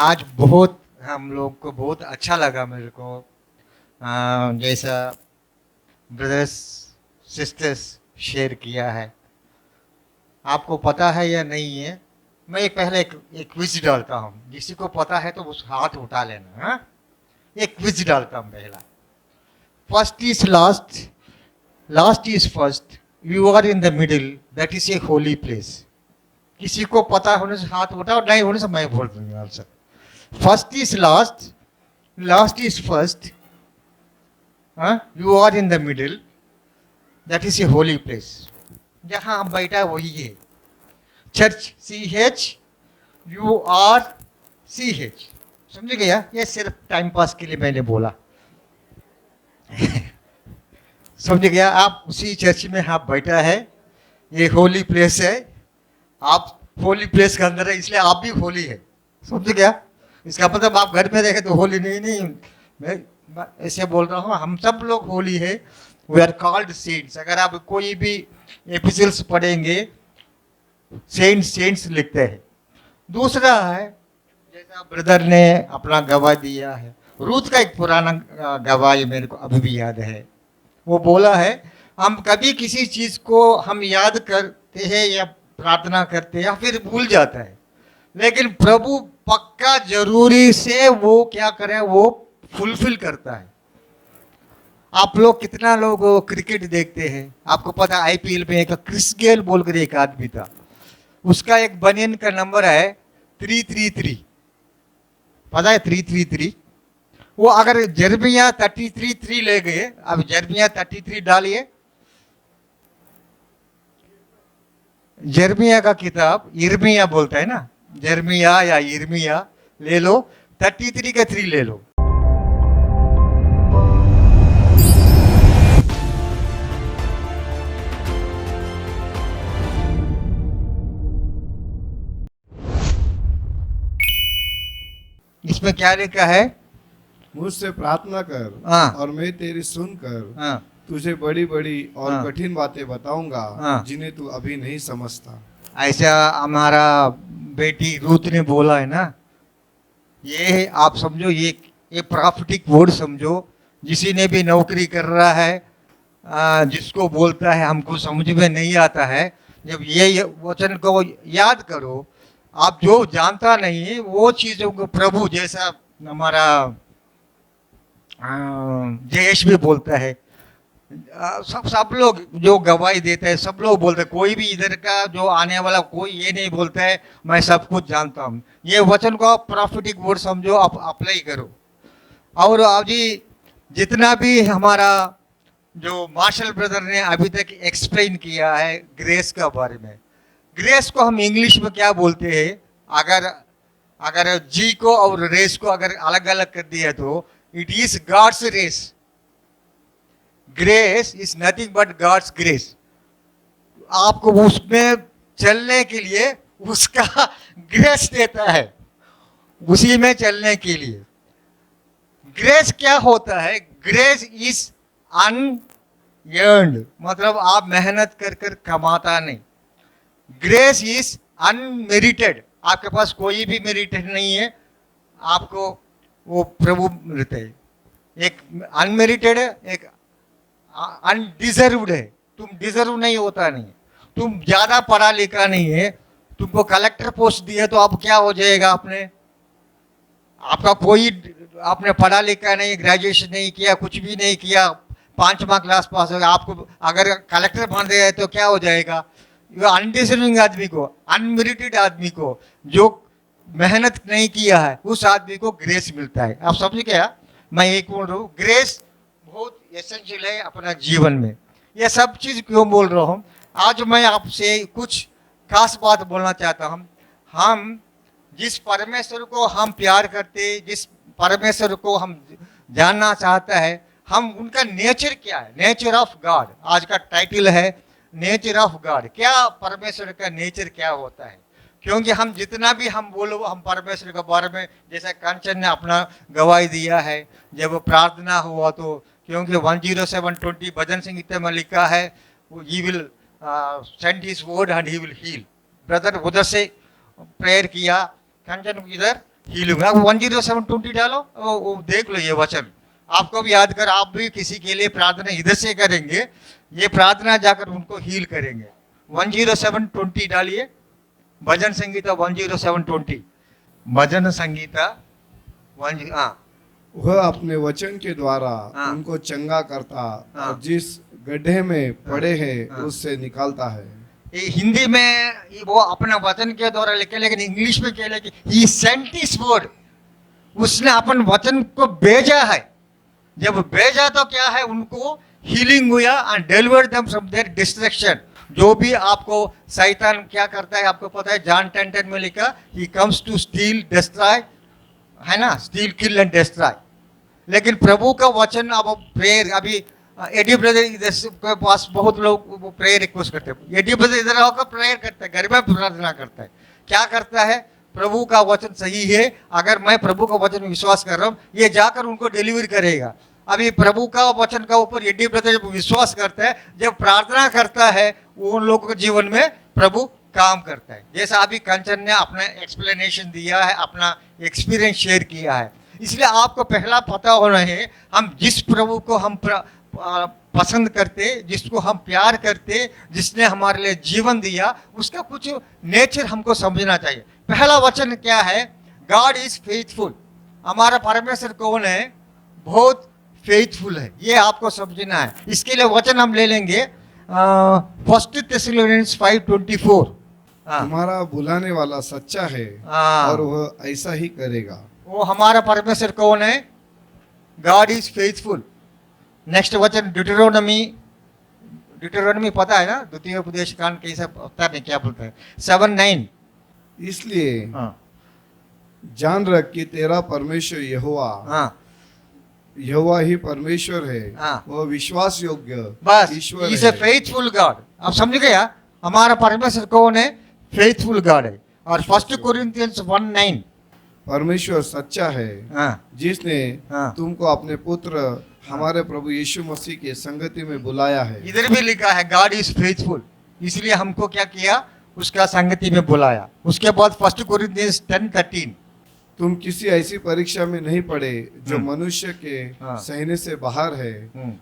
आज बहुत हम लोग को बहुत अच्छा लगा मेरे को। जैसा ब्रदर्स सिस्टर्स शेयर किया है, आपको पता है या नहीं है। मैं पहले एक क्विज डालता हूँ, किसी को पता है तो उस हाथ उठा लेना। हाँ, एक क्विज डालता हूँ पहला। First is last, last is first, you are in the middle, that is a holy place. किसी को पता होने से हाथ उठाओ, नहीं होने से मैं बोल दूंगा answer. First is last, last is first, you are in the middle, that is a holy place. जहां हम बैठा है वही है चर्च। CHURCH, समझ गया। ये सिर्फ टाइम पास के लिए मैंने बोला। समझ गया आप, उसी चर्च में आप बैठा है, ये होली प्लेस है। आप होली प्लेस के अंदर है, इसलिए आप भी होली है। समझ गया। इसका मतलब आप घर में रहे तो होली नहीं। नहीं, मैं ऐसे बोल रहा हूँ, हम सब लोग होली है। We are called saints. अगर आप कोई भी एपिसोड्स पढ़ेंगे, सेंट्स सेंट्स लिखते हैं। दूसरा है, जैसा ब्रदर ने अपना गवाह दिया है, रूथ का एक पुराना गवाह मेरे को अभी भी याद है। वो बोला है, हम कभी किसी चीज को हम याद करते हैं या प्रार्थना करते हैं या फिर भूल जाता है, लेकिन प्रभु पक्का जरूरी से वो क्या करे, वो फुलफिल करता है। आप लोग कितना लोग क्रिकेट देखते हैं, आपको पता है IPL में एक क्रिस गेल बोलकर एक आदमी था, उसका एक बनियन का नंबर है 333। पता है 333। वो अगर जर्मिया 33 ले गए, अब जर्मिया 33 डालिए, जर्मिया का किताब इर्मिया बोलता है ना, जर्मिया या इर्मिया ले लो, 33 का 3 ले लो। इसमें क्या लिखा है? मुझसे प्रार्थना कर हाँ। और मैं तेरी सुनकर हाँ तुझे बड़ी बड़ी और हाँ। कठिन बातें बताऊंगा हाँ। जिन्हें तू अभी नहीं समझता। ऐसा हमारा बेटी रूथ ने बोला है ना। ये आप समझो, ये प्रॉफिटिक वर्ड समझो। जिसी ने भी नौकरी कर रहा है, जिसको बोलता है हमको समझ में नहीं आता है, जब ये वचन को याद करो, आप जो जानता नहीं है वो चीजों को प्रभु, जैसा हमारा जयेश भी बोलता है, सब सब लोग जो गवाही देते हैं, सब लोग बोलते हैं। कोई भी इधर का जो आने वाला कोई ये नहीं बोलता है मैं सब कुछ जानता हूँ। ये वचन को आप प्रॉफिटिक वर्ड समझो, आप अप्लाई करो। और अब जी जितना भी हमारा जो मार्शल ब्रदर ने अभी तक एक्सप्लेन किया है ग्रेस का बारे में, ग्रेस को हम इंग्लिश में क्या बोलते हैं? अगर अगर जी को और रेस को अगर अलग अलग कर दिया तो it is God's race. Grace is nothing but God's grace. आपको उसमें चलने के लिए उसका ग्रेस देता है, उसी में चलने के लिए। ग्रेस क्या होता है? ग्रेस इज अनएर्न्ड, मतलब आप मेहनत कर कर कमाता नहीं। ग्रेस इज अनमेरिटेड, आपके पास कोई भी मेरिटेड नहीं है, आपको वो प्रभु मिलते हैं। एक अनमेरिटेड है, एक अनडिजर्व्ड है। तुम डिजर्व नहीं होता, नहीं, तुम ज्यादा पढ़ा लिखा नहीं है, तुमको कलेक्टर पोस्ट दिया तो अब क्या हो जाएगा? आपका कोई, आपने पढ़ा लिखा नहीं, ग्रेजुएशन नहीं किया, कुछ भी नहीं किया, 5वां क्लास पास हो गया, आपको अगर कलेक्टर बन रहे हैं तो क्या हो जाएगा? अनडिजर्विंग आदमी को, अनमेरिटेड आदमी को, जो मेहनत नहीं किया है, उस आदमी को ग्रेस मिलता है। आप समझ गया? मैं एक बोल रहा हूँ, ग्रेस बहुत एसेंशियल है अपना जीवन में। यह सब चीज क्यों बोल रहा हूँ? आज मैं आपसे कुछ खास बात बोलना चाहता हूँ। हम जिस परमेश्वर को हम प्यार करते, जिस परमेश्वर को हम जानना चाहता है, हम उनका नेचर क्या है, नेचर ऑफ गॉड। आज का टाइटल है नेचर ऑफ गॉड। क्या परमेश्वर का नेचर क्या होता है? क्योंकि हम जितना भी हम बोलो, हम परमेश्वर के बारे में, जैसा कंचन ने अपना गवाही दिया है जब प्रार्थना हुआ तो, क्योंकि 107:20 भजन संगीत में लिखा है, he will send his word and he will heal. Brother उधर से प्रेयर किया, कंचन इधर हीलिंग। अब 107:20 डालो, वो देख लो ये वचन, आपको भी याद कर, आप भी किसी के लिए प्रार्थना इधर से करेंगे, ये प्रार्थना जाकर उनको हील करेंगे। 107:20 डालिए, भजन संगीता 107:20, भजन संगीता 1, हाँ वह अपने वचन के द्वारा हाँ। उनको चंगा करता हाँ। और जिस गड्ढे में पड़े हैं हाँ। उससे निकालता है। ये हिंदी में वो अपना वचन के द्वारा लिखे, लेकिन इंग्लिश में क्या लिखे, ही सेंट हिज वर्ड, उसने अपन वचन को भेजा है। जब भेजा तो क्या है, उनको हीलिंग हुआ and deliver them from their destruction. जो भी आपको शैतान क्या करता है आपको पता है, जॉन 10:10 में लिखा, he comes to steal destroy, है ना, स्टील किल एंड डिस्ट्रॉय। लेकिन प्रभु का वचन, अब प्रेयर, अभी एडी ब्रदर इधर के पास बहुत लोग प्रेयर रिक्वेस्ट करते हैं, एडी ब्रदर इधर होकर प्रेयर करता है, घर में प्रार्थना करता है। क्या करता है, प्रभु का वचन सही है, अगर मैं प्रभु का वचन में विश्वास कर रहा हूँ, ये जाकर उनको डिलीवर करेगा। अभी प्रभु का वचन का ऊपर एडी ब्रदर जब विश्वास करता है, जब प्रार्थना करता है, उन लोगों के जीवन में प्रभु काम करता है। जैसा अभी कंचन ने अपना एक्सप्लेनेशन दिया है, अपना एक्सपीरियंस शेयर किया है। इसलिए आपको पहला पता होना है, हम जिस प्रभु को हम पसंद करते, जिसको हम प्यार करते, जिसने हमारे लिए जीवन दिया, उसका कुछ नेचर हमको समझना चाहिए। पहला वचन क्या है, गॉड इज फेथफुल। हमारा परमेश्वर कौन है, बहुत फेथफुल है, ये आपको समझना है। इसके लिए वचन हम ले लेंगे 1 Thessalonians 5:24। तुम्हारा बुलाने वाला सच्चा है हाँ। और वह ऐसा ही करेगा। वो हमारा परमेश्वर कौन है, गॉड इज फेथफुल। नेक्स्ट वचन डिटरोनमी पता है ना, द्वितीय उपदेश कांड कैसा पता नहीं क्या बोलता है, 7:9। इसलिए हाँ जान रख कि तेरा परमेश्वर यहोवा ही परमेश्वर है। हाँ। वह विश्वास योग्य बस, ईश्वर इज ए है। Faithful God. आप समझ गया, हमारा परमेश्वर कौन है, फेथफुल गॉड है। और 1 Corinthians 1:9, परमेश्वर सच्चा है, हाँ जिसने हाँ। तुमको अपने पुत्र हमारे प्रभु यीशु मसीह के संगति में बुलाया है। इधर भी लिखा है गॉड इज फेथफुल, इसलिए हमको क्या किया, उसका संगति में बुलाया। उसके बाद 1 Corinthians 10:13, तुम किसी ऐसी परीक्षा में नहीं पड़े जो मनुष्य के हाँ। सहने से बाहर है,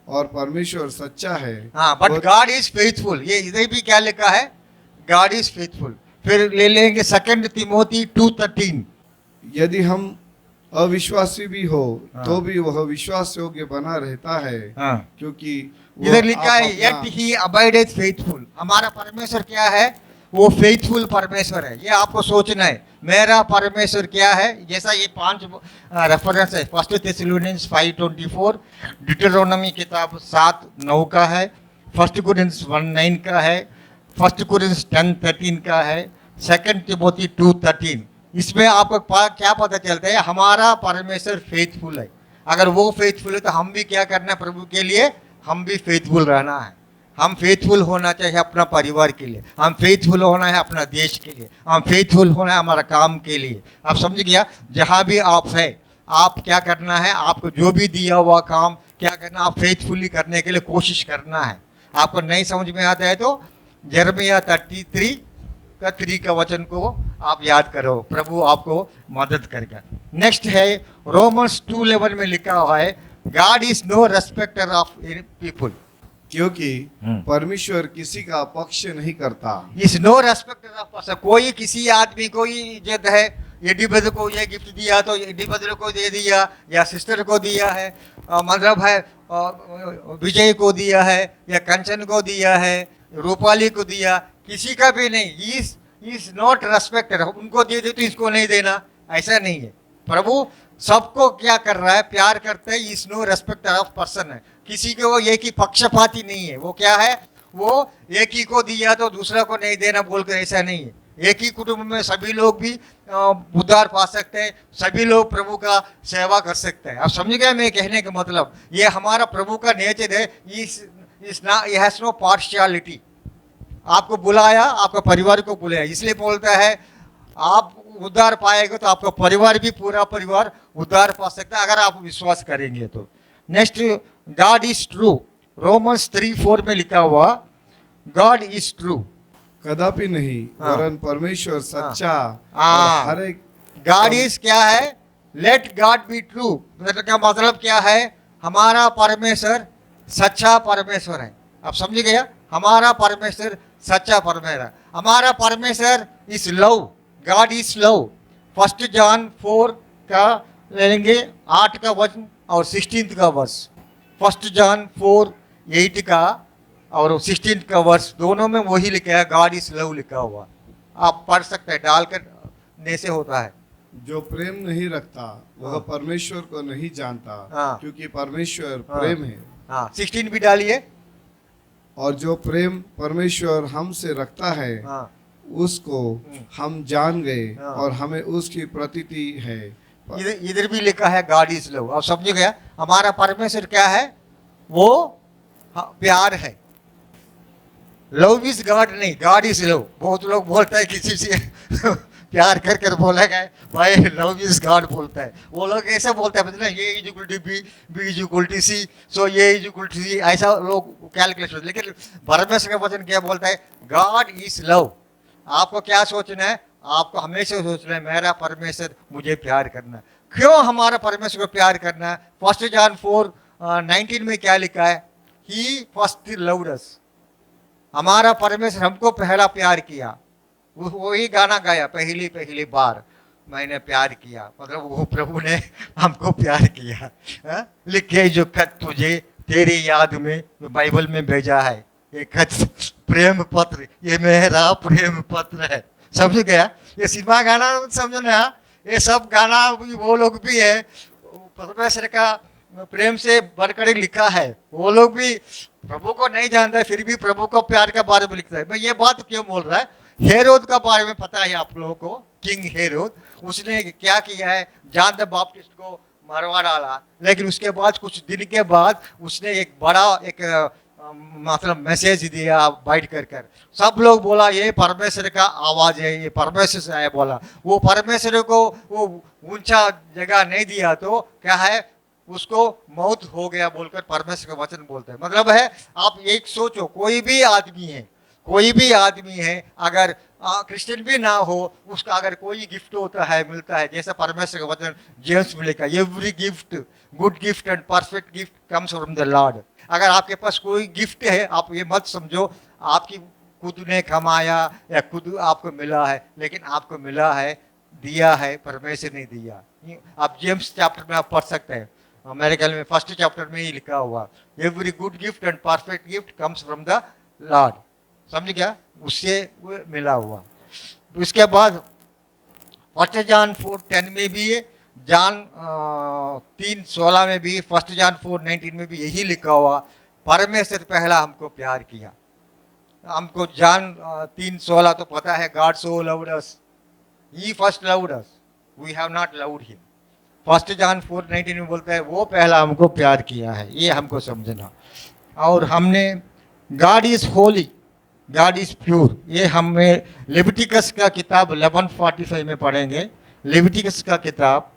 और परमेश्वर सच्चा है। हाँ, बट और गॉड इज फेथफुल, ये इधर भी क्या लिखा है, गॉड इज फेथफुल। फिर ले लेंगे 2 Timothy 2:13, यदि हम अविश्वासी भी हो हाँ। तो भी वह विश्वास योग्य बना रहता है, हाँ क्योंकि वो इधर लिखा आप है अपना- yet he abideth faithful। हमारा परमेश्वर क्या है, वो फेथफुल परमेश्वर है। ये आपको सोचना है, मेरा परमेश्वर क्या है। जैसा ये 5 रेफरेंस है, 1 Thessalonians 5:24, डिटरोनमी किताब 7:9 का है, 1 Corinthians 1:9 का है, 1 Corinthians 10:13 का है, 2 Timothy 2:13। इसमें आपको क्या पता चलता है, हमारा परमेश्वर फेथफुल है। अगर वो फेथफुल है तो हम भी क्या करना है, प्रभु के लिए हम भी फेथफुल रहना है। हम फेथफुल होना चाहिए अपना परिवार के लिए, हम फेथफुल होना है अपना देश के लिए, हम फेथफुल होना है हमारा काम के लिए। आप समझ गया, जहाँ भी आप है, आप क्या करना है, आपको जो भी दिया हुआ काम क्या करना, आप फेथफुली करने के लिए कोशिश करना है। आपको नहीं समझ में आता है तो यिर्मयाह 33:3 का वचन को आप याद करो, प्रभु आपको मदद करेगा। नेक्स्ट है रोमन्स 2:11 में लिखा हुआ है, God is no respecter of people. क्योंकि परमेश्वर किसी का पक्ष नहीं करता। Is no respecter of person. कोई किसी आदमी को इज्जत है, एडी ब्रदर को ये गिफ्ट दिया तो एडी ब्रदर को दे दिया, या सिस्टर को दिया है, मतलब है विजय को दिया है, या कंचन को दिया है, रूपाली को दिया, किसी का भी नहीं। Is not respected. उनको दे दे तो इसको नहीं देना, ऐसा नहीं है। प्रभु सबको क्या कर रहा है, प्यार करते हैं। Is no respecter of person है, किसी के वो एक ही पक्षपाती नहीं है। वो क्या है, वो एक ही को दिया तो दूसरा को नहीं देना बोलकर, ऐसा नहीं है। एक ही कुटुंब में सभी लोग भी उद्धार पा सकते हैं, सभी लोग प्रभु का सेवा कर सकते हैं। आप समझ गए मैं कहने का मतलब, ये हमारा प्रभु का नेचर है। It has no partiality. आपको बुलाया, आपका परिवार को बुलाया, इसलिए बोलता है आप उद्धार पाएगा तो आपका परिवार भी, पूरा परिवार उद्धार पा सकता है अगर आप विश्वास करेंगे तो। Next, God is true. Romans 3:4 में लिखा हुआ, गॉड इज ट्रू। कदापि नहीं, हाँ। वरन परमेश्वर सच्चा हाँ। और हर एक गॉड इज क्या है? Let God be true. मतलब क्या मतलब क्या है? हमारा परमेश्वर सच्चा परमेश्वर है। आप समझ गया? हमारा परमेश्वर सच्चा परमेश्वर है। हमारा परमेश्वर इस love, God is love. 1 John 4 का लेंगे 8 का वचन और 16 का वर्ष। 1 जॉन 4 8 का और 16 का वर्ष, दोनों में वही लिखा है, गॉड इज लव लिखा हुआ। आप पढ़ सकते हैं, डालकर ने से होता है। जो प्रेम नहीं रखता वह हाँ। परमेश्वर को नहीं जानता, हाँ। क्योंकि परमेश्वर हाँ। प्रेम है। हाँ, 16 भी डालिए। और जो प्रेम परमेश्वर हमसे रखता है हाँ, उसको हम जान गए हाँ। और हमें उसकी प्रतीति है। इधर भी लिखा है गॉड इज लव। आप समझ गया? हमारा परमेश्वर क्या है? वो प्यार है। लव इज गॉड नहीं, गॉड इज लव। बहुत लोग बोलते हैं किसी से प्यार कर कर बोला गया भाई लव इज गॉड बोलता है। वो लोग ऐसे बोलते हैं, मतलब ये is equal to B, B is equal to C, so ये इज इक्वल टू सी, ऐसा लोग कैलकुलेशन। लेकिन परमेश्वर का वचन क्या बोलता है? God is love. आपको क्या सोचना है? आपको हमेशा सोचना है मेरा परमेश्वर मुझे प्यार करना। क्यों हमारा परमेश्वर को प्यार करना है? 1 जॉन 4:19 में क्या लिखा है? ही फर्स्ट लव्ड अस। हमारा परमेश्वर हमको पहला प्यार किया। वही गाना गाया, पहली पहली बार मैंने प्यार किया। मतलब वो प्रभु ने हमको प्यार किया। लिखे जो खत तुझे तेरी याद में बाइबल में भेजा है, ये खत प्रेम पत्र, ये मेरा प्रेम पत्र है। समझ गया? ये सिनेमा गाना समझो ना, ये सब गाना वो लोग भी है परमेश्वर का प्रेम से बढ़कर लिखा है। वो लोग भी प्रभु को नहीं जानता, फिर भी प्रभु को प्यार के बारे में लिखता है। मैं ये बात क्यों बोल रहा है? हेरोद का बारे में पता है आप लोगों को? किंग हेरोद, उसने क्या किया है? जॉन द बैप्टिस्ट को मरवा डाला। लेकिन उसके बाद कुछ दिन के बाद उसने एक बड़ा मतलब मैसेज दिया बैठ कर। सब लोग बोला ये परमेश्वर का आवाज है, ये परमेश्वर से है बोला। वो परमेश्वर को वो ऊंचा जगह नहीं दिया तो क्या है? उसको मौत हो गया बोलकर परमेश्वर का वचन बोलते हैं। मतलब है, आप एक सोचो, कोई भी आदमी है अगर क्रिश्चियन भी ना हो, उसका अगर कोई गिफ्ट होता है, मिलता है, जैसा परमेश्वर का वचन जेम्स में लिखा, every gift, good gift and perfect gift comes from the Lord. अगर आपके पास कोई गिफ्ट है, आप ये मत समझो आपकी खुद ने कमाया या खुद आपको मिला है, लेकिन आपको मिला है, दिया है, परमेश्वर ने दिया। आप जेम्स चैप्टर में आप पढ़ सकते हैं, अमेरिकन में 1 चैप्टर में ही लिखा हुआ, every good gift and perfect gift comes from the Lord. समझ गया? उससे वो मिला हुआ। उसके बाद 1 जॉन 4:10 में भी है, जॉन 3:16 में भी, 1 जॉन 4:19 में भी यही लिखा हुआ, परमेश्वर पहला हमको प्यार किया। हमको जॉन 3:16 तो पता है, God so loved us, he first loved us, we have not loved him. 1 John 4:19 में बोलता है वो पहला हमको प्यार किया है। ये हमको समझना। और हमने God is Holi, God is pure, ये हमें लेविटिकस का किताब 11:45 में पढ़ेंगे। लेविटिकस का किताब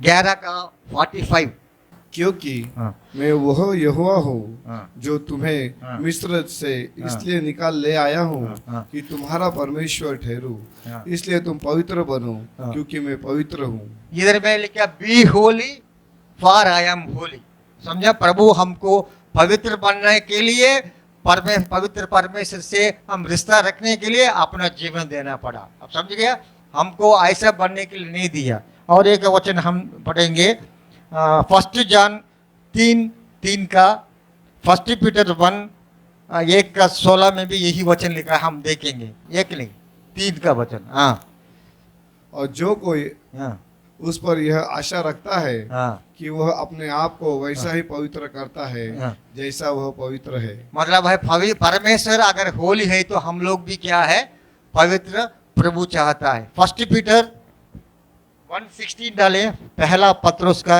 11:45। क्योंकि हाँ। मैं वह यहोवा हूँ हाँ। जो तुम्हें हाँ। मिस्र से हाँ। इसलिए निकाल ले आया हूँ हाँ। कि तुम्हारा परमेश्वर ठहरूं, हाँ। इसलिए तुम पवित्र बनो, हाँ। क्योंकि मैं पवित्र हूँ। इधर में लिखा be holy for I am holy. समझा? प्रभु हमको पवित्र बनने के लिए, पवित्र परमेश्वर से हम रिश्ता रखने के लिए अपना जीवन देना पड़ा। अब समझ गया? हमको ऐसा बनने के लिए नहीं दिया। और एक वचन हम पढ़ेंगे 1 जॉन 3:3 का, 1 पीटर 1:16 में भी यही वचन लिखा है, हम देखेंगे। 1 नहीं 3 का वचन। हाँ और जो कोई हाँ उस पर यह आशा रखता है हाँ। कि वह अपने आप को वैसा ही पवित्र करता है हाँ। जैसा वह पवित्र है। मतलब है परमेश्वर अगर होली है तो हम लोग भी क्या है? पवित्र प्रभु चाहता है। 1 पीटर 1:16 डाले, पहला पत्रोस का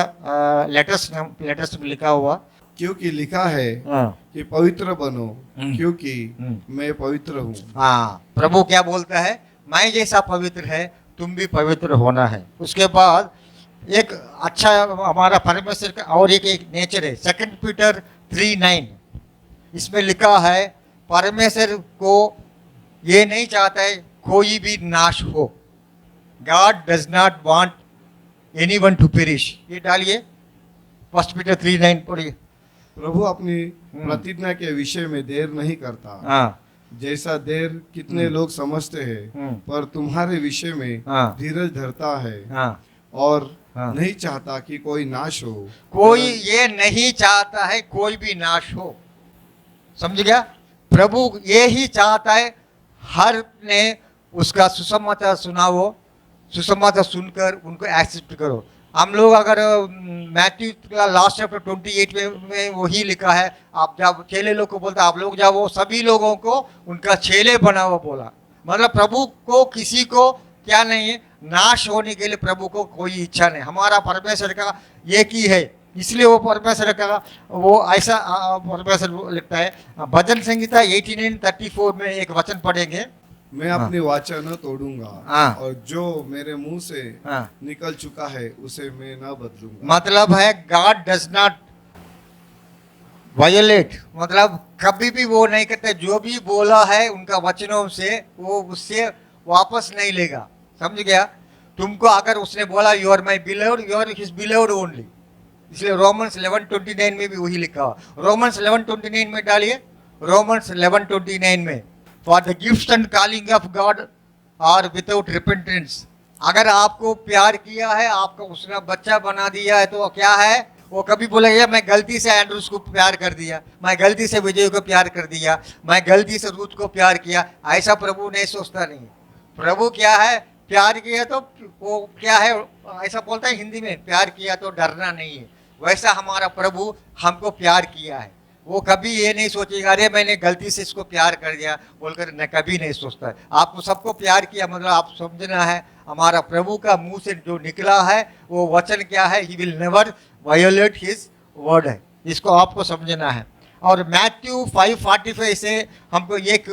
लेटर्स में लिखा हुआ। क्योंकि लिखा है हाँ कि पवित्र बनो, क्योंकि हम्म। मैं पवित्र हूँ। हाँ, प्रभु क्या बोलता है? मैं जैसा पवित्र है तुम भी पवित्र होना है। उसके बाद एक अच्छा हमारा परमेश्वर का और एक नेचर है, 2 पीटर 3:9, इसमें लिखा है परमेश्वर को ये नहीं चाहता है कोई भी नाश हो। God does not want anyone to perish. ये डालिए 1 Peter 3:9 पढ़िए। प्रभु अपनी प्रतिज्ञा के विषय में देर नहीं करता, हाँ जैसा देर कितने लोग समझते हैं, पर तुम्हारे विषय में हाँ। धीरज धरता है हाँ और हाँ। नहीं चाहता कि कोई नाश हो। कोई ये नहीं चाहता है कोई भी नाश हो। समझ गया? प्रभु ये ही चाहता है हर ने उसका सुसमाचार सुनाओ, सुसमाचार सुनकर उनको एक्सेप्ट करो। हम लोग अगर मैथ्यू का लास्ट चैप्टर 28 में वही लिखा है, आप जब चेले लोग को बोलता आप लोग जाओ वो सभी लोगों को उनका चेले बनाओ बोला। मतलब प्रभु को किसी को क्या नहीं है, नाश होने के लिए प्रभु को कोई इच्छा नहीं। हमारा परमेश्वर का ये की है, इसलिए वो परमेश्वर का वो ऐसा परमेश्वर लिखता है। भजन संहिता 89:34 में एक वचन पढ़ेंगे। मैं अपनी वाचा न तोड़ूंगा हाँ। और जो मेरे मुंह से हाँ। निकल चुका है उसे मैं न बदलूंगा। मतलब है गॉड डज नॉट वायोलेट, मतलब कभी भी वो नहीं करते। जो भी बोला है उनका वचनों से वो उससे वापस नहीं लेगा। समझ गया? तुमको अगर उसने बोला you are my beloved, you are his beloved only. इसलिए रोमन्स 11:29 में भी वही लिखा हुआ। रोमन्स 11:29 में डालिए, रोमन्स 11:29 में for the gift and calling of God are without repentance. अगर आपको प्यार किया है, आपको उसने बच्चा बना दिया है, तो क्या है वो कभी बोलेगा मैं गलती से एंड्रूस को प्यार कर दिया, मैं गलती से विजय को प्यार कर दिया, मैं गलती से रूथ को प्यार किया। ऐसा प्रभु नहीं सोचता नहीं। प्रभु क्या है, प्यार किया तो वो क्या है, ऐसा बोलता है हिंदी में, प्यार किया तो डरना नहीं है। वैसा हमारा प्रभु हमको प्यार किया है। वो कभी ये नहीं सोचेगा अरे मैंने गलती से इसको प्यार कर दिया बोलकर, न कभी नहीं सोचता है। आपको सबको प्यार किया मतलब आप समझना है हमारा प्रभु का मुंह से जो निकला है वो वचन क्या है, he will never violet his word है। इसको आपको समझना है। और मैथ्यू 5:45 से हमको एक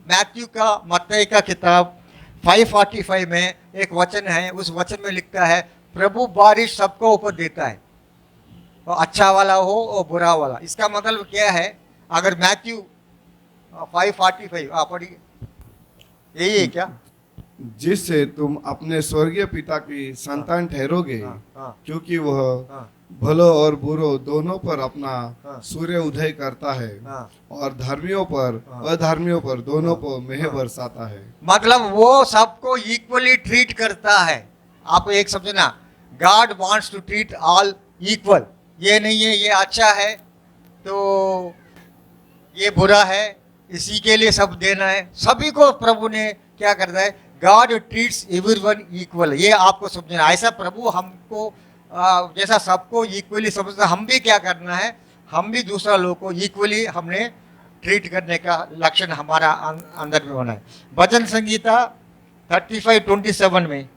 मैथ्यू का मत्ती का किताब 5:45 में एक वचन है, उस वचन में लिखता है प्रभु बारिश सबको ऊपर देता है, और अच्छा वाला हो और बुरा वाला। इसका मतलब क्या है, अगर मैथ्यू 5:45 आप पढ़िए, यही है क्या? जिससे तुम अपने स्वर्गीय पिता की संतान ठहरोगे, हाँ। क्योंकि वह हाँ। भलो और बुरो दोनों पर अपना हाँ। सूर्य उदय करता है हाँ। और धर्मियों पर हाँ। अधर्मियों पर दोनों को मेह बरसाता है। मतलब वो सबको इक्वली ट्रीट करता है। आप एक समझना, God wants to treat all equal. ये नहीं है ये अच्छा है तो ये बुरा है, इसी के लिए सब देना है। सभी को प्रभु ने क्या करता है, गॉड ट्रीट्स एवरीवन इक्वल। ये आपको समझना। ऐसा प्रभु हमको जैसा सबको इक्वली समझता, हम भी क्या करना है, हम भी दूसरा लोग को इक्वली हमने ट्रीट करने का लक्षण हमारा अंदर में होना है। भजन संगीता 35:27 में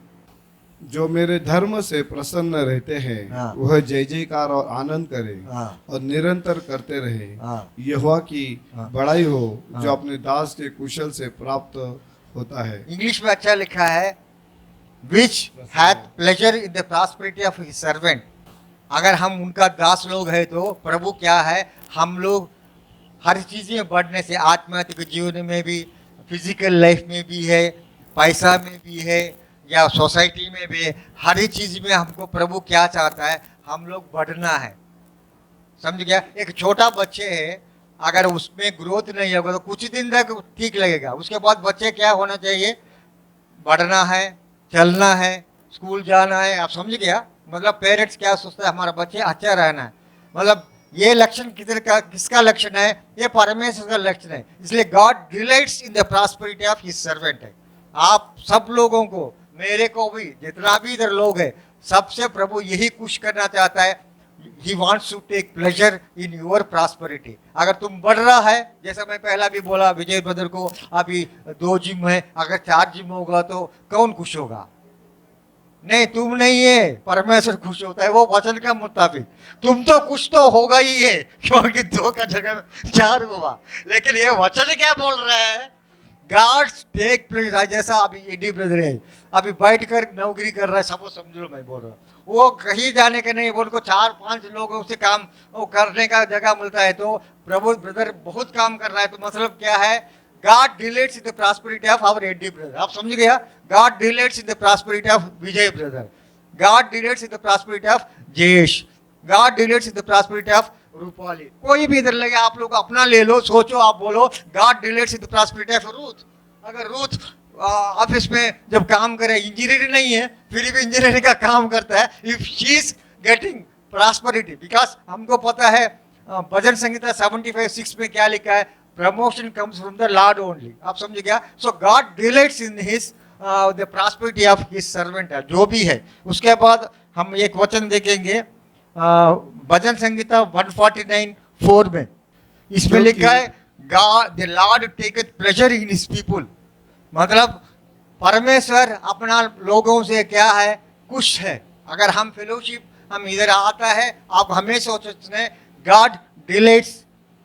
जो मेरे धर्म से प्रसन्न रहते हैं हाँ। वह जय जयकार और आनंद करे हाँ। और निरंतर करते रहे। हाँ। यहोवा की हाँ। बड़ाई हो हाँ। जो अपने दास के कुशल से प्राप्त होता है। इंग्लिश में अच्छा लिखा है which hath pleasure in the prosperity of his servant. अगर हम उनका दास लोग हैं तो प्रभु क्या है, हम लोग हर चीज़ में बढ़ने से, आत्मात्मिक जीवन में भी, फिजिकल लाइफ में भी है, पैसा में भी है, या सोसाइटी में भी, हर एक चीज़ में हमको प्रभु क्या चाहता है, हम लोग बढ़ना है। समझ गया? एक छोटा बच्चे है, अगर उसमें ग्रोथ नहीं होगा तो कुछ दिन तक ठीक लगेगा, उसके बाद बच्चे क्या होना चाहिए, बढ़ना है, चलना है, स्कूल जाना है। आप समझ गया? मतलब पेरेंट्स क्या सोचता है, हमारा बच्चे अच्छा रहना है। मतलब ये लक्षण किसका लक्षण है, ये परमेश्वर का लक्षण है। इसलिए God delights in the prosperity of his servant है। आप सब लोगों को, मेरे को भी, जितना भी इधर लोग है, सबसे प्रभु यही खुश करना चाहता है। He wants to take pleasure in your prosperity। अगर तुम बढ़ रहा है, जैसा मैं पहला भी बोला विजय ब्रदर को, अभी 2 जिम है, अगर 4 जिम होगा तो कौन खुश होगा? नहीं, तुम नहीं है, परमेश्वर खुश होता है वो वचन का मुताबिक। तुम तो खुश तो होगा ही है, क्योंकि 2 का जगह 4 हुआ। लेकिन ये वचन क्या बोल रहा है, गॉड टेक प्लेजर। जैसा अभी एडी ब्रदर है, अभी बैठ कर नौकरी कर रहा है, सबको समझ लो मैं बोल रहा हूँ, वो कहीं जाने के नहीं, बोल को 4-5 लोगों से काम वो करने का जगह मिलता है। तो प्रभु ब्रदर बहुत काम कर रहा है, तो मतलब क्या है, God delights in the prosperity of our Reddy brother. आप समझ गया? God delights in the prosperity of Vijay brother. God delights in the prosperity of Jayesh. God delights in the prosperity of Rupali. कोई भी इधर लगे, आप लोग अपना ले लो, सोचो, आप बोलो God delights in the prosperity of Ruth. अगर रूथ ऑफिस में जब काम करे, इंजीनियर नहीं है फिर भी इंजीनियरिंग का काम करता है, if she is getting prosperity, because हमको पता है भजन संहिता 75:6 में क्या लिखा है, promotion comes from the Lord only. आप समझ गया? So God delights in his the prosperity of his servant है, जो भी है. उसके बाद हम एक वचन देखेंगे भजन संहिता 149:4 में. इसमें लिखा है God, the Lord taketh pleasure in his people. मतलब परमेश्वर अपना लोगों से क्या है, खुश है. अगर हम फेलोशिप हम इधर आता है, आप हमेशा सोचते हैं गॉड डिलाइट्स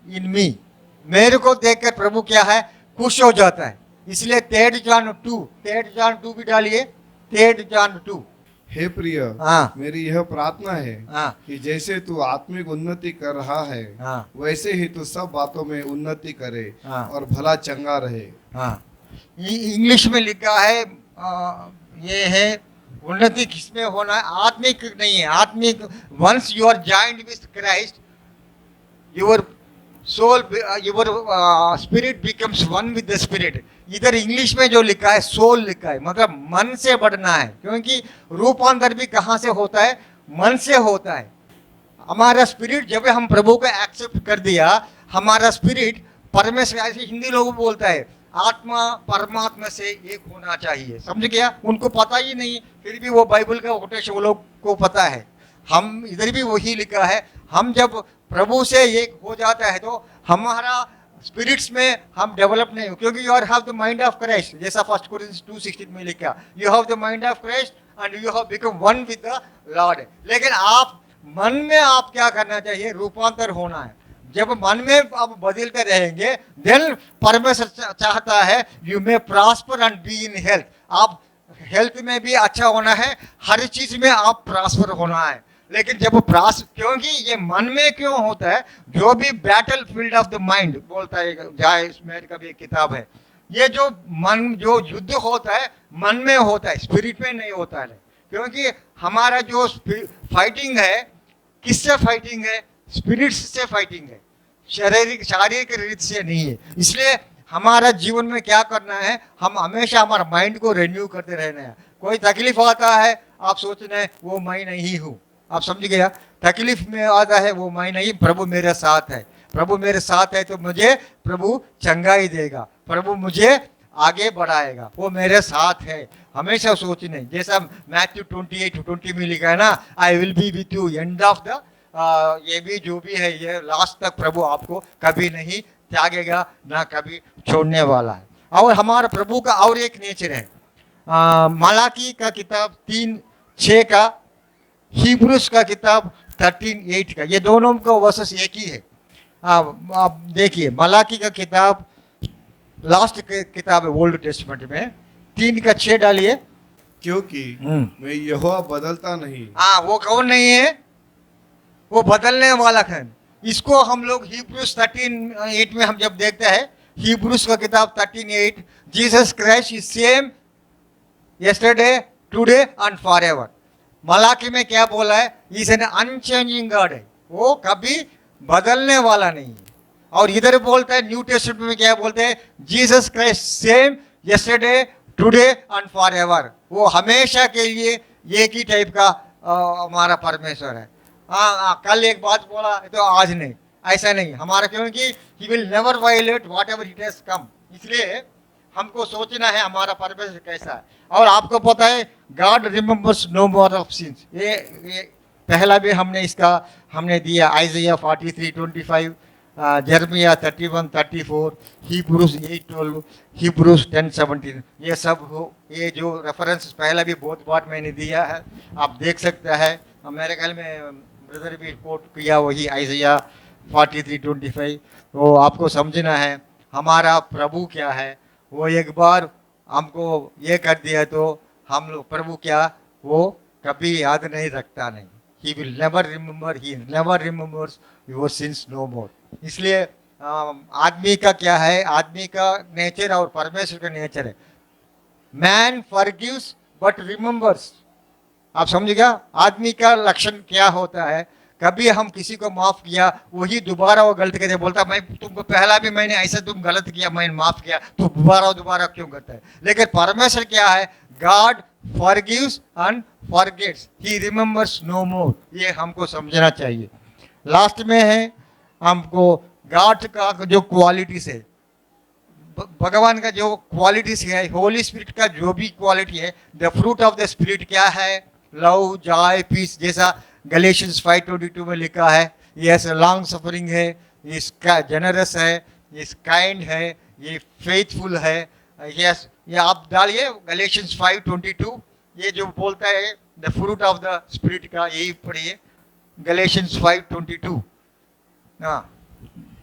इन मी, मेरे को देखकर प्रभु क्या है, खुश हो जाता है. इसलिए 3 जॉन 2 भी डालिए. 3 जॉन 2. हे प्रिय, हाँ. मेरी यह प्रार्थना है हाँ. कि जैसे तू आत्मिक उन्नति कर रहा है, हाँ. वैसे ही तू सब बातों में उन्नति करे हाँ. और भला चंगा रहे. हाँ. इंग्लिश में लिखा है ये है उन्नति किसमें होना है, आत्मिक नहीं है. आत्मिक, once you are joined with Christ, your soul, your spirit becomes one with the spirit. इधर इंग्लिश में जो लिखा है सोल लिखा है, मतलब मन से बढ़ना है, क्योंकि रूपांतर भी कहाँ से होता है, मन से होता है. हमारा स्पिरिट जब हम प्रभु को एक्सेप्ट कर दिया, हमारा स्पिरिट परमेश्वर, ऐसे हिंदी लोग बोलता है आत्मा परमात्मा से एक होना चाहिए. समझ गया? उनको पता ही नहीं, फिर भी वो बाइबल का कोटेशन वो लोग को पता है. हम इधर भी वही लिखा है, हम जब प्रभु से एक हो जाता है तो हमारा स्पिरिट्स में हम डेवलप नहीं हो, क्योंकि you are have the mind of Christ, जैसा 1 कोरिन्थियंस 2:16 में लिखा, you have the mind of Christ and you have become one with the Lord. लेकिन आप मन में आप क्या करना चाहिए, रूपांतर होना है. जब मन में आप बदलते रहेंगे, देन परमेश्वर चाहता है you may prosper and be in health. आप हेल्थ में भी अच्छा होना है, हर चीज में आप प्रॉस्पर होना है. लेकिन जब क्योंकि ये मन में क्यों होता है, जो भी battle field of the mind बोलता है, जाए इसमें का भी एक किताब है, ये जो मन, जो युद्ध होता है मन में होता है, स्पिरिट में नहीं होता है. क्योंकि हमारा जो फाइटिंग है, किससे फाइटिंग है, स्पिरिट से फाइटिंग है, शारीरिक रीत से नहीं है. इसलिए हमारा जीवन में क्या करना है, हम हमेशा हमारा माइंड को रिन्यू करते रहना है. कोई तकलीफ आता है, आप सोच रहे हैं वो मैं नहीं हूँ. आप समझ गया? तकलीफ में आता है वो मैं नहीं, प्रभु मेरे साथ है. प्रभु मेरे साथ है तो मुझे प्रभु चंगाई देगा, प्रभु मुझे आगे बढ़ाएगा, वो मेरे साथ है. हमेशा सोचने, जैसा मैथ्यू 28:20 में लिखा है ना, I will be with you end of the, ये भी जो भी है, ये लास्ट तक प्रभु आपको कभी नहीं त्यागेगा, ना कभी छोड़ने वाला है. और हमारा प्रभु का और एक नेचर है, मलाकी का किताब 3:6 का, हिब्रूस का किताब 13:8 का, ये दोनों का वर्सेस एक ही है. आप देखिए, मलाकी का किताब लास्ट किताब है ओल्ड टेस्टमेंट में, 3:6 डालिए. क्योंकि मैं यहोवा बदलता नहीं. हाँ, वो कौन नहीं है, वो बदलने वाला है. इसको हम लोग हिब्रूस 13:8 में हम जब देखते हैं, हिब्रूस का किताब 13:8, Jesus Christ is same yesterday, today and forever. Malachi में क्या बोला है, इज एन अनचेंजिंग गॉड है, वो कभी बदलने वाला नहीं है. और इधर बोलता है न्यू टेस्टमेंट में क्या बोलते हैं, Jesus Christ same yesterday, today and forever. वो हमेशा के लिए एक ही टाइप का हमारा परमेश्वर है. कल एक बात बोला तो आज नहीं, ऐसा नहीं हमारा, क्योंकि he will never violate whatever it has come. इसलिए हमको सोचना है हमारा परमेश्वर कैसा है. और आपको पता है God remembers no more of sins, ये पहला भी हमने दिया, आइज़ाया 43:25, जर्मिया 31:34, हिब्रूस 8:12, हिब्रूस 10:17. ये सब हो, ये जो रेफरेंस पहला भी बहुत बार मैंने दिया है, आप देख सकते हैं. मेरे ख्याल में ब्रदर भी कोट किया वही आइज़ाया 43:25. तो आपको समझना है हमारा प्रभु क्या है. वो एक बार हमको ये कर दिया तो हम लोग प्रभु क्या, वो कभी याद नहीं रखता नहीं. He will never remember, he never remembers your sins no more. इसलिए आदमी का क्या है, आदमी का नेचर और परमेश्वर का नेचर है। Man forgives but remembers. आप समझिएगा आदमी का लक्षण क्या होता है, कभी हम किसी को माफ किया वही दोबारा वो गलत करते, बोलता मैं तुमको पहला भी मैंने ऐसा तुम गलत किया मैंने माफ किया, तो दोबारा क्यों करता है। लेकिन परमेश्वर क्या है, God forgives and forgets, he remembers no more. ये हमको समझना चाहिए। लास्ट में है हमको गॉड का जो क्वालिटीज है, भगवान का जो क्वालिटीज है, होली स्पिरिट का जो भी क्वालिटी है, the fruit of the spirit क्या है, लव जॉय पीस, जैसा गलेशियंस 5:22 में लिखा है। ये लॉन्ग सफरिंग है, इसका जनरस है, ये काइंड है, ये फेथफुल है। यस, ये आप डालिए गलेशियंस 5:22, ये जो बोलता है the fruit of the spirit का, यही पढ़िए गलेशियंस 5:22। हाँ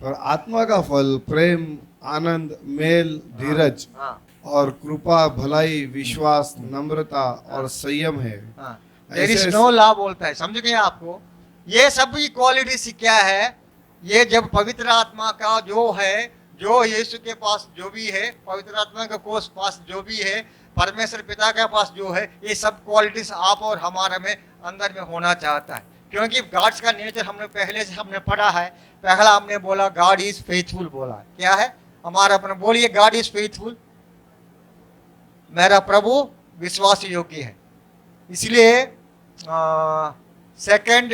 और आत्मा का फल प्रेम, आनंद, मेल, धीरज हाँ और कृपा, भलाई, विश्वास, नम्रता और संयम है। हाँ, देयर इज ऐसे- नो लॉ बोलता है। समझ गए आपको, ये सभी क्वालिटीज क्या है, ये जब पवित्र आत्मा का जो है, जो यीशु के पास जो भी है, पवित्र आत्मा का कोष पास जो भी है, परमेश्वर पिता के पास जो है, ये सब क्वालिटीज आप और हमारे में अंदर में होना चाहता है। क्योंकि गॉड्स का नेचर हमने पहले से हमने पढ़ा है। पहला हमने बोला गॉड इज फेथफुल, बोला क्या है हमारा अपना, बोलिए गॉड इज फेथफुल, मेरा प्रभु विश्वास योग्य है। इसलिए सेकंड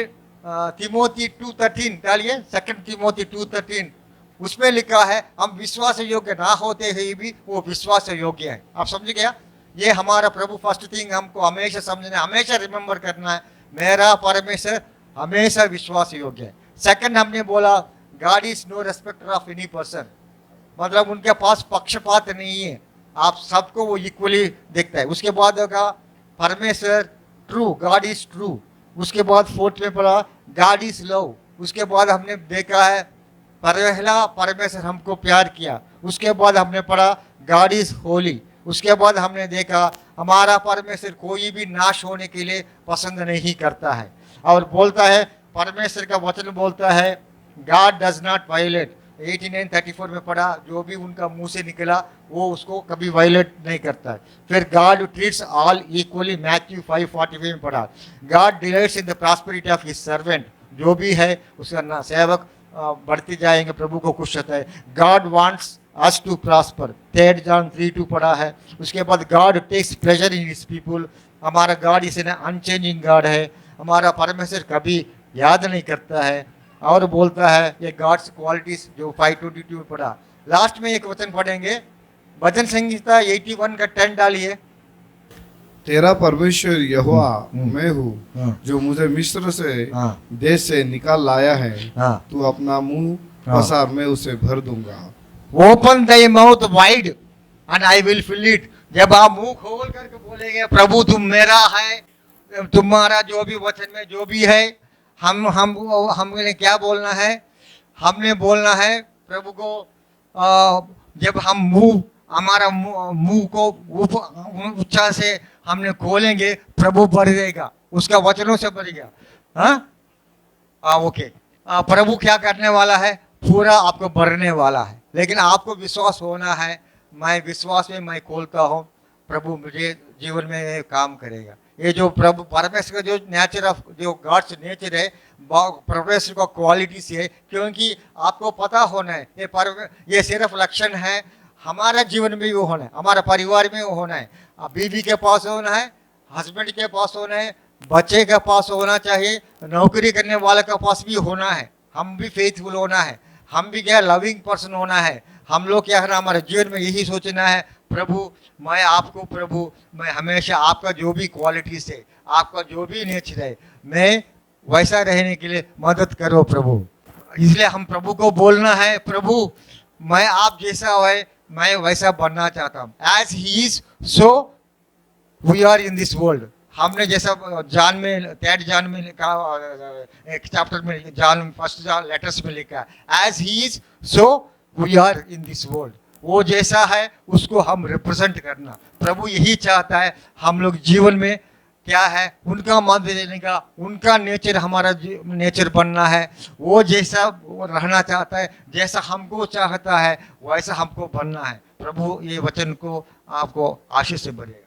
तिमोथी 2:13 डालिए, सेकंड तिमोथी 2:13, उसमें लिखा है हम विश्वास योग्य ना होते हुए भी वो विश्वास योग्य है। आप समझ गया, ये हमारा प्रभु फर्स्ट थिंग हमको हमेशा समझना, हमेशा रिमेंबर करना है, मेरा परमेश्वर हमेशा विश्वास योग्य है। सेकंड हमने बोला God is no respecter of any person, मतलब उनके पास पक्षपात नहीं है, आप सबको वो इक्वली देखता है। उसके बाद होगा परमेश्वर ट्रू, गॉड इज ट्रू। उसके बाद फोर्थ में पढ़ा गॉड इज लव। उसके बाद हमने देखा है पहला परमेश्वर हमको प्यार किया। उसके बाद हमने पढ़ा गॉड इज होली। उसके बाद हमने देखा हमारा परमेश्वर कोई भी नाश होने के लिए पसंद नहीं करता है, और बोलता है परमेश्वर का वचन बोलता है गॉड डज नॉट वायलेट। 89:34 में पढ़ा, जो भी उनका मुंह से निकला वो उसको कभी वायलेट नहीं करता है। फिर God treats all equally, Matthew 5:45 में पढ़ा, God delights in the prosperity of his servant, जो भी है उसका सेवक बढ़ते जाएंगे, प्रभु को खुश होता है। God wants us to prosper, 3 John 3:2 पढ़ा है। उसके बाद God takes pleasure in his people, हमारा गॉड इस अनचेंजिंग गॉड है, हमारा परमेश्वर कभी याद नहीं करता है। और बोलता है ये गॉड्स क्वालिटीज जो 5:22 में पढ़ा। लास्ट में एक वचन पढ़ेंगे, भजन संहिता 81 का 10 डालिए। तेरा परमेश्वर यहोवा मैं हाँ। हूँ जो मुझे मिस्र से हाँ। देश से निकाल लाया है। हाँ। तू अपना मुंह हाँ। पसार, मैं उसे भर दूंगा। Open thy mouth wide and I will fill it. जब आप मुंह खोल करके बोलेंगे प्रभु तुम मेरा है, तुम्हारा जो भी वचन में जो भी है, हमने क्या बोलना है, हमने बोलना है प्रभु को। जब हम हमारा मुंह को ऊंचा से हमने खोलेंगे, प्रभु भर देगा, उसका वचनों से भरेगा। हाँ ओके, प्रभु क्या करने वाला है, पूरा आपको भरने वाला है। लेकिन आपको विश्वास होना है, मैं विश्वास में मैं खोलता हूँ, प्रभु मुझे जीवन में ये काम करेगा। ये जो प्रभु परमेश्वर का जो नेचर ऑफ जो गॉड्स नेचर है, परमेश्वर का क्वालिटी से है। क्योंकि आपको पता होना है ये सिर्फ लक्षण है, हमारा जीवन में भी वो होना है, हमारा परिवार में वो होना है, बीवी के पास होना है, हस्बैंड के पास होना है, बच्चे के पास होना चाहिए, नौकरी करने वाले के पास भी होना है। हम भी फेथफुल होना है, हम भी क्या लविंग पर्सन होना है। हम लोग क्या करना, हमारे जीवन में यही सोचना है प्रभु मैं आपको, प्रभु मैं हमेशा आपका जो भी क्वालिटीज है, आपका जो भी नेचर है, मैं वैसा रहने के लिए मदद करो प्रभु। इसलिए हम प्रभु को बोलना है प्रभु मैं आप जैसा है मैं वैसा बनना चाहता हूँ। As he is so we are in this world. हमने जैसा जान में 3 जान में लिखा, एक चैप्टर में जान फर्स्ट जान लेटर्स में लिखा, as he is so we are in this world. वो जैसा है उसको हम रिप्रेजेंट करना, प्रभु यही चाहता है हम लोग जीवन में क्या है, उनका मत देने का, उनका नेचर हमारा नेचर बनना है। वो जैसा वो रहना चाहता है, जैसा हमको चाहता है, वैसा हमको बनना है। प्रभु ये वचन को आपको आशीष से भरेगा।